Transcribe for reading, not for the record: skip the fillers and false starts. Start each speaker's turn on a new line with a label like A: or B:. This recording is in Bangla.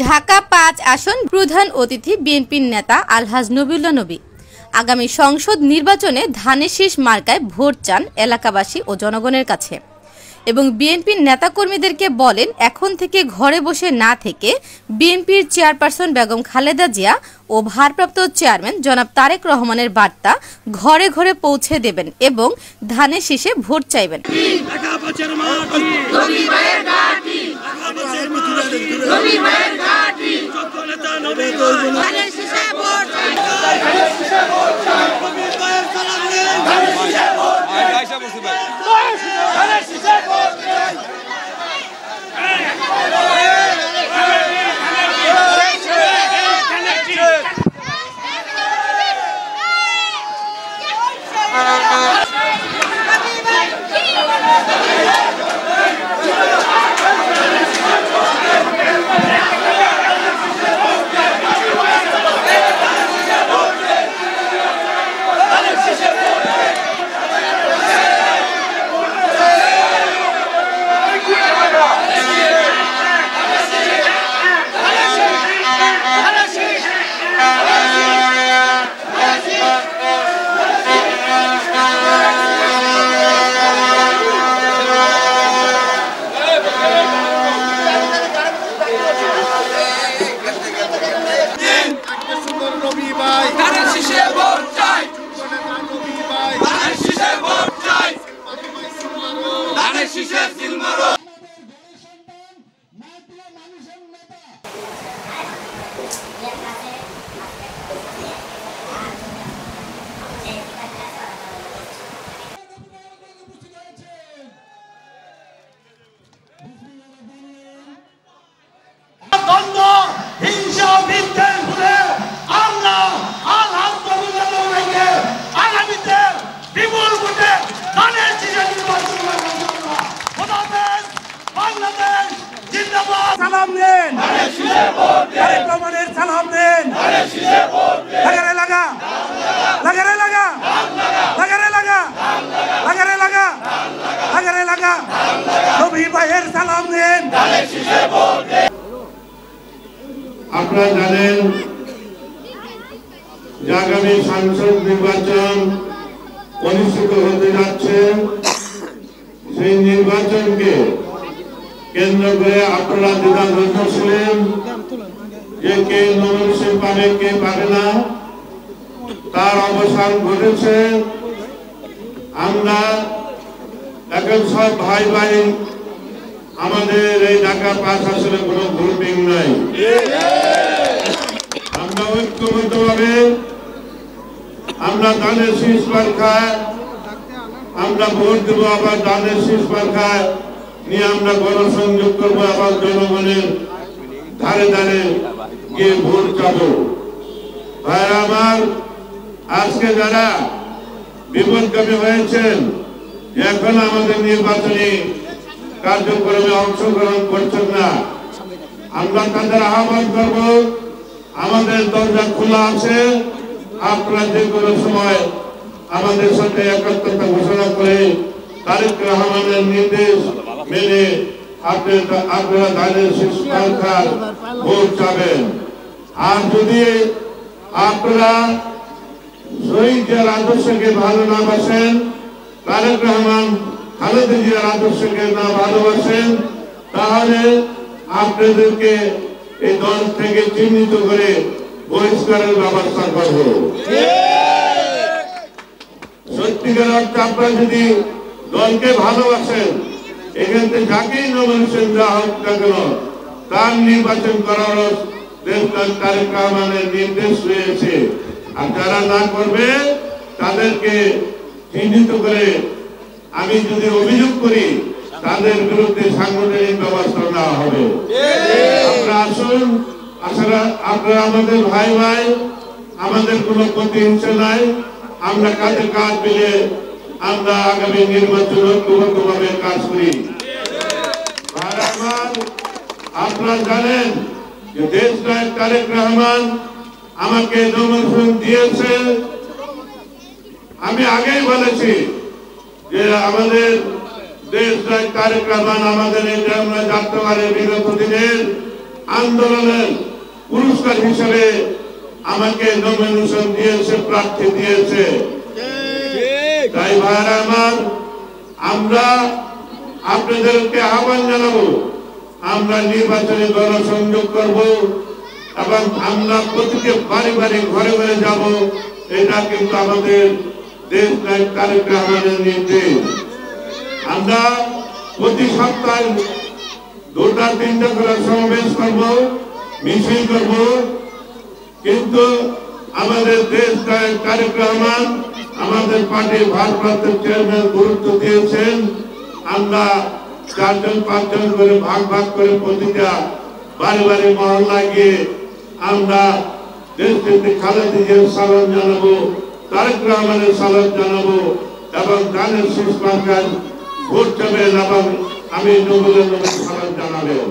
A: ঢাকা ৫ আসন প্রধান অতিথি বিএনপির নেতা আলহাজ নবীউল্লাহ নবী আগামী সংসদ নির্বাচনে ধানের শীষ মার্কায় ভোট চান এলাকাবাসী ও জনগণের কাছে এবং বিএনপির নেতাকর্মীদেরকে বলেন এখন থেকে ঘরে বসে না থেকে বিএনপির চেয়ারপারসন বেগম খালেদা জিয়া ও ভারপ্রাপ্ত চেয়ারম্যান জনাব তারেক রহমানের বার্তা ঘরে ঘরে পৌঁছে দেবেন এবং ধানের শীষে ভোট চাইবেন।
B: সালাম দেন তারেক রহমানের সালাম দেন লাগারে লাগা লাগারে লাগা লাগারে লাগা লাগারে লাগা লাগারে লাগা নবী ভাইয়ের সালাম দেন।
C: আপনারা জানেন যে আগামী সংসদ নির্বাচন অনুষ্ঠিত হতে যাচ্ছে। সেই নির্বাচনকে কেন্দ্র করে আপনারা দ্বিধাদ্বন্দ্ব ছিলেন যে কে নমিনেশন পাবে কে পাবে না, তার অবসান ঘটেছে। আমরা এখন সব ভাই ভাই, আমাদের এই ঢাকা ৫ আসলে কোনো গ্রুপিং নাই। আমরা ঐক্যবদ্ধভাবে আমরা ধানের শীষ মার্কায় আমরা ভোট দেব, আবার ধানের শীষ মার্কায় নিয়ে আমরা গণসংযোগ করবো, আবার জনগণের ধারে ধারে গিয়ে ভোট চাবো। ভাইরা আমার, আজকে যারা বিপদগামী হয়েছেন, এখন আমাদের নির্বাচনী কার্যক্রমে অংশগ্রহণ করছেন না, আমরা তাদের আহ্বান করব, আমাদের দরজা খোলা আছে। আপনারা যে কোনো সময় আমাদের সাথে একাত্মতা ঘোষণা করে তারেক রহমানের নির্দেশ মেনে আপনারা ধানের শীষ মার্কায় ভোট চাবেন। আর যদি আপনারা শহীদের আদর্শকে ভালো না বাসেন, তারেক রহমান খালেদা জিয়ার আদর্শকে না ভালোবাসেন, তাহলে আপনাদেরকে এই দল থেকে চিহ্নিত করে বহিষ্কারের ব্যবস্থা করব। সত্যিকার অর্থে আপনারা যদি দলকে ভালোবাসেন, এখান থেকে যাকেই নমিনেশন দেওয়া হোক না কেন তার নির্বাচন করার তারেক রহমানের নির্দেশ রয়েছে। আর যারা না করবে তাদেরকে চিহ্নিত করে আমি যদি অভিযোগ করি তাদের বিরুদ্ধে সাংগঠনিক ব্যবস্থা নেওয়া হবে। আমরা আসুন, আসলে আপনারা আমাদের ভাই ভাই, আমাদের কোনো প্রতিহিংসা নাই। আমরা কাজে কাজ মিলে আমরা আগামী নির্বাচন ঐক্যবদ্ধভাবে কাজ করি। আপনারা জানেন যে দেশনায়ক তারেক রহমান আমাকে নমিনেশন দিয়েছে। আমি আগেই বলেছি যে আমাদের দেশ তারেক রহমান আমাদের এই আমরা জাতীয় বিগত দিনের আন্দোলনের পুরস্কার হিসেবে আমাকে নমিনেশন দিয়েছে, প্রার্থী দিয়েছে। তাই ভাইরা আমার, আমরা আপনাদেরকে আহ্বান জানাবো, আমরা নির্বাচনে গণসংযোগ করব এবং আমরা প্রতিটি বাড়ি বাড়ি ঘরে ঘরে যাব। এটা কিন্তু আমাদের দেশ নায়ক তারেক রহমানের নির্দেশ। আমরা প্রতি সপ্তাহে 2-3টা করে সমাবেশ করব, মিছিল করব, কিন্তু আমাদের দেশ নায়ক তারেক রহমান আমাদের পার্টির ভারপ্রাপ্ত চেয়ারম্যান গুরুত্ব দিয়েছেন। আমরা 4-5 করে ভাগ ভাগ করে প্রতিটা বাড়ি বাড়ি মহল্লায় গিয়ে আমরা দেশকে খালেদা জিয়ার সালাম জানাবো, তারেক রহমানের সালাম জানাবো এবং ধানের শীষ মার্কায় ভোট দেবেন এবং আমি নবীনের সালাম জানাবেন।